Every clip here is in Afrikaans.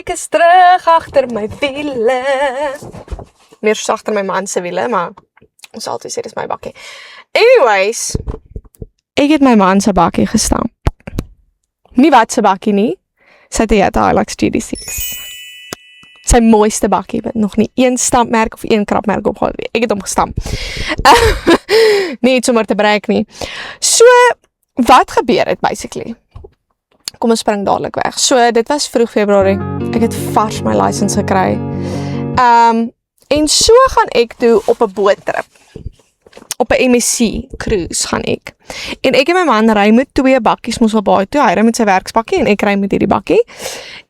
Ek is terug agter my wiele. Meer soos agter my man se wiele, maar ons sal altyd sê dis my bakkie. Anyways, ek het my man se bakkie gestamp. Nie wat se bakkie nie, sy Toyota Hilux GD6. Sy mooiste bakkie, met nog nie een stampmerk of een krapmerk op gehad. Ek het hom gestamp. Nie iets om er te bereik nie. So, wat gebeur het basically? Kom ons spring dadelik weg. So, dit was vroeg Februarie. Ek het vars my license gekry. En so gaan ek toe op 'n boottrip. Op 'n MSC cruise gaan ek. En ek en my man ry met 2 bakkies mos op baie toe. Hy ry met sy werksbakkie en ek ry met hierdie bakkie.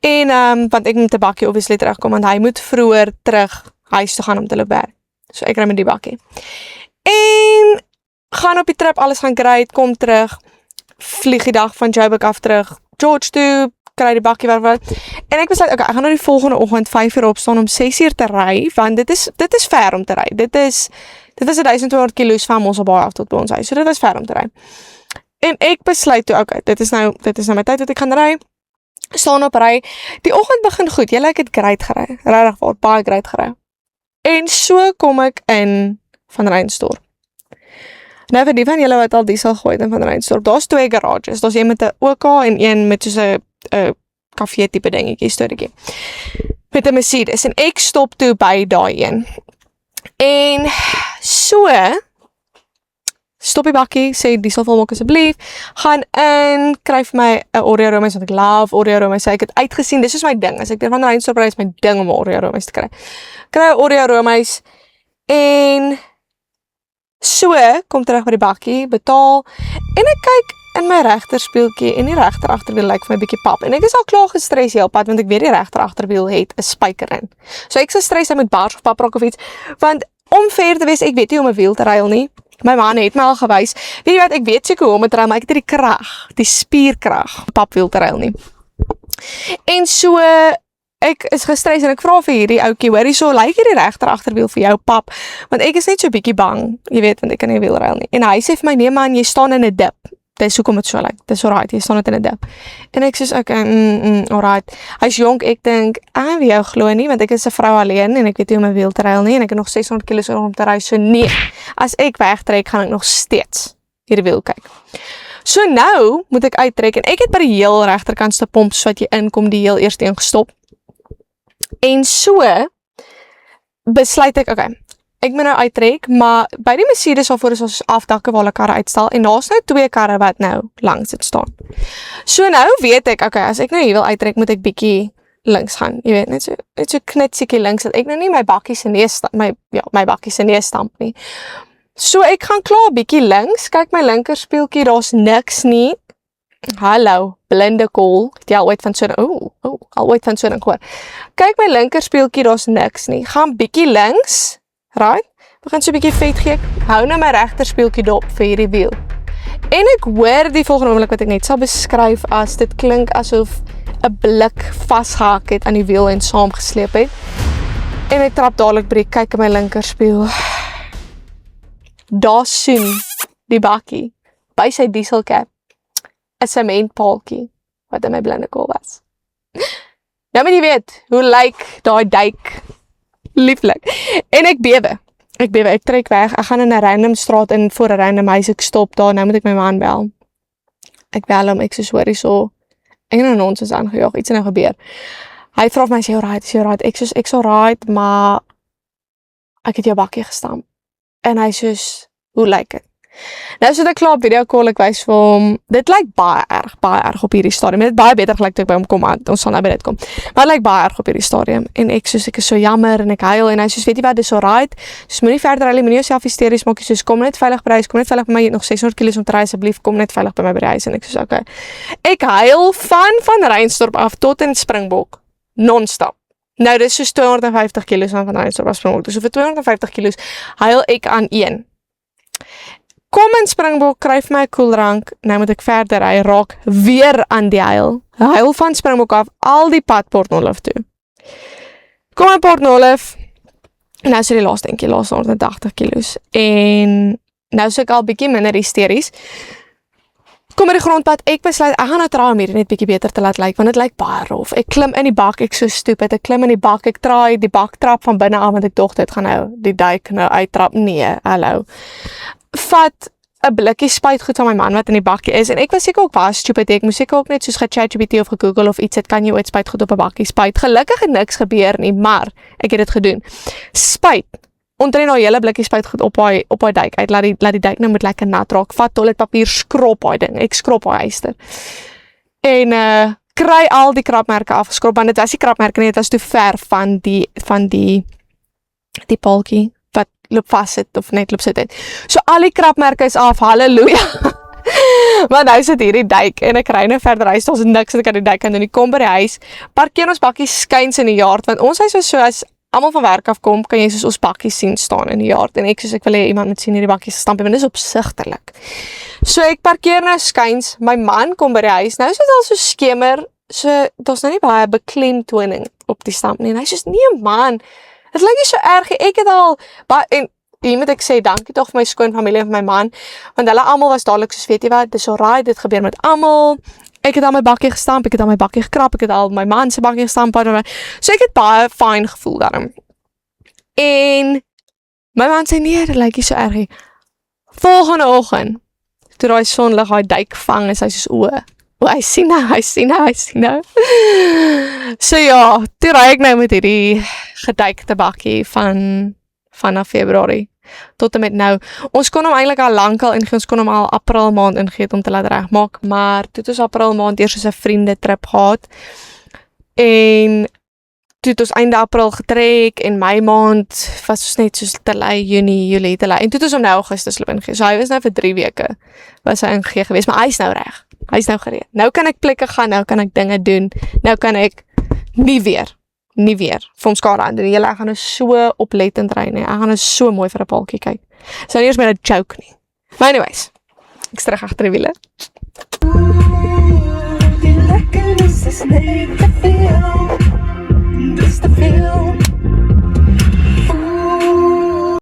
En want ek moet 'n bakkie obviously terugkom want hy moet vroeër terug huis toe gaan om te loop werk. So ek ry met die bakkie. En gaan op die trip, alles gaan great, kom terug. Vlieg die dag van Joburg af terug George toe, kry die bakkie wat. En ek besluit, okay, ek gaan nou die volgende oggend 5 uur opstaan om 6 uur te ry, want dit is ver om te ry. Dit was 1200 kilo's van Mosselbaai af tot by ons huis. So dit was ver om te ry. En ek besluit toe, okay, dit is nou my tyd wat ek gaan ry. Staan op ry. Die oggend begin goed. Julle ek het great gery. Regtig waar, baie great gery. En so kom ek in Van Reinstorp. Nou vir die van julle wat al diesel gooi in Van Reinstorp, daar's 2 garages. Daar's een met 'n OK en een met soos 'n kafee tipe dingetjie, storieetjie. Met 'n Mercedes en ek stop toe by daai een. En so stop die bakkie, sê diesel vol maak asseblief, gaan in, kry vir my 'n Oreo roomys, want ek love Oreo roomys. Ek het uitgesien, dis is my ding. As ek deur Van Reinstorp ry, is my ding om 'n Oreo roomys te kry. Kry 'n Oreo roomys en so, kom terug by die bakkie, betaal, en ek kyk in my regter spieeltjie, en die regter agterwiel lyk vir my bietjie pap, en ek is al klaar gestres heel pad, want ek weet die regter agterwiel het 'n spyker in. So ek is gestres, hy moet bars of paprok of iets, want om fair te wees, ek weet nie hoe om 'n wiel te ruil nie. My man het my al gewys, weet jy wat, ek weet seker hoe om te ruil, maar ek het die krag, die spierkrag, papwiel te ruil nie. En so, ek is gestres en ek vra vir hierdie ouetjie, hoorie so, lyk hierdie regter agterwiel vir jou pap? Want ek is net so bietjie bang, jy weet, want ek kan nie wiel ruil nie. En hy sê vir my, nee man, jy staan in 'n dip. Dis hoekom dit so lyk. Dis alright, jy staan net in 'n dip. En ek sê, okay, alright. Hy's jonk, ek dink, ek wil jou glo nie, want ek is 'n vrou alleen en ek weet nie hoe om 'n wiel te ruil nie en ek het nog 600 kg om te ry. So nee, as ek wegtrek, gaan ek nog steeds hierdie wiel kyk. So nou moet ek uittrek en ek het by die heel regterkantste pomp sodat jy inkom die heel eerste een gestop. En so besluit ek, okay, ek moet nou uittrek, maar by die Mercedes daarvoor is ons afdakke waar hulle karre uitstal en daar's nou 2 karre wat nou langs dit staan. So nou weet ek, okay, as ek nou hier wil uittrek, moet ek bietjie links gaan. Jy weet, net so knitsiekie links, dat ek nou nie my bakkie se neus stamp nie. So ek gaan klaar bietjie links, kyk my linker spieeltjie, daar's niks nie. Hallo, blinde kool. Het jy al ooit van so 'n gehoor. Kyk my linker spieeltjie, daar's niks nie. Gaan bietjie links, right? Begin so 'n bietjie vet gee. Hou nou my regter spieeltjie dop vir hierdie wiel. En ek hoor die volgende oomblik wat ek net sal beskryf as dit klink asof 'n blik vasgehak het aan die wiel en saamgesleep het. En ek trap dadelik breek, kyk in my linker spieël. Daar soen die bakkie by sy dieselkap 'n sementpaaltjie wat in my blinde kool was. Nou moet jy weet, hoe lyk daai duik lieflik. En ek bewe, ek trek weg, ek gaan in 'n random straat in voor 'n random huis, ek stop daar, nou moet ek my man bel. Ek bel hom, ek sê sorry so, ek het nou nonsens aangejaag, iets het nou gebeur. Hy vra vir my, is jy alright? Ek sê alright, maar ek het jou bakkie gestamp. En hy sê, hoe lyk dit? Nou so 'n klaar video call, ek wys vir hom, dit lyk baie erg op hierdie stadium. Dit het baie beter gelyk toe ek by hom kom, ons sal nou by dit kom. Maar dit lyk baie erg op hierdie stadium. En ek is so jammer en ek huil en hy sê, weet jy wat, dis alright. Dus moenie verder huil, moenie jouself hysteries maak, soos kom net veilig by huis, kom net veilig by my, jy het nog 600 kg om te ry, asseblief, kom net veilig by my by die huis. En ek sê, okay. Ek huil van Reinstorp af tot in Springbok, non-stop. Nou, dis soos 250 kg van Reinstorp af Springbok. Dus vir 250 kg huil ek aan een. Kom in Springbok, kryf my 'n koelrank, nou moet ek verder ry, raak weer aan die huil van Springbok af, al die pad Port Nolloth toe. Kom in Port Nolloth, nou is die laaste 180 kg, en nou is ek al bietjie minder hysteries, kom by die grondpad, ek besluit, ek gaan nou try om hier net bietjie beter te laat lyk, want dit lyk baie rof. Ek klim in die bak, ek so stupid, ek klim in die bak, ek draai die baktrap van binne af, want ek dog dit gaan nou die duik nou uittrap. Nee, hallo. Vat 'n blikkie spuitgoed van my man wat in die bakkie is, en ek was seker ook baie stupid, ek moes seker ook net soos ge-ChatGPT of ge-Google of iets, het kan jy ooit spuitgoed op 'n bakkie spuit. Gelukkig het niks gebeur nie, maar ek het dit gedoen. Spuit, omtrent nou hele blikkie spuitgoed op daai duik uit, laat die duik nou moet lekker nat raak, vat toiletpapier, skrop daai ding, ek skrop daai eister. En kry al die krapmerke afgeskrop, want dit was die krapmerke nie, dit was te ver van die paaltjie wat loop vast sit, of net loop sit het. So al die krapmerke is af, halleluja. Maar nou sit hier die duik, en ek ry nou verder huis, daar is niks wat ek aan die duik kan doen, ek kom by die huis, parkeer ons bakkies skuins in die yard, want ons huis was so, as almal van werk afkom, kan jy soos ons bakkies sien staan in die yard, en ek wil hê iemand moet sien hierdie bakkies stamp, en dit is opsigtelik. So ek parkeer nou skuins, my man kom by die huis, nou is dit al so skemer, so, daar's nou nie baie beklemtoning op die stamp nie, en hy sê, nee man, het lyk nie so erg, ek het al, en hier moet ek sê, dankie toch vir my skoonfamilie en vir my man, want hulle almal was dadelik soos, weet jy wat, dis alright, dit gebeur met almal, ek het al my bakkie gestamp, ek het al my bakkie gekrap, ek het al my man se bakkie gestamp, so ek het baie fyn gevoel daarom. En my man sê, nee, dit lyk nie so erg. Volgende oggend, toe daai sonlig, daai duik vang, is hy soos, hy sien nou. So ja, toe ry ek nou met hierdie geduikte bakkie vanaf Februarie tot en met nou. Ons kon hom eintlik al lankal ingee, ons kon hom al April maand ingee om te laat regmaak, maar toe het ons April maand eers soos 'n vriendetrip gehad, en toe het ons einde April getrek, en Mei maand was ons net soos te lui, Junie, Julie te lui, en toe het ons hom nou Augustus loop ingee, so hy was nou vir 3 weke, was hy ingee geweest, maar hy is nou reg, hy is nou gereed, nou kan ek plekke gaan, nou kan ek dinge doen, nou kan ek nie weer vir hom skade aan doen, ek gaan nou so oplettend ry, ek gaan nou so mooi vir 'n paaltjie kyk, so nie eers met 'n joke nie, maar anyways, ek is terug agter die wiele.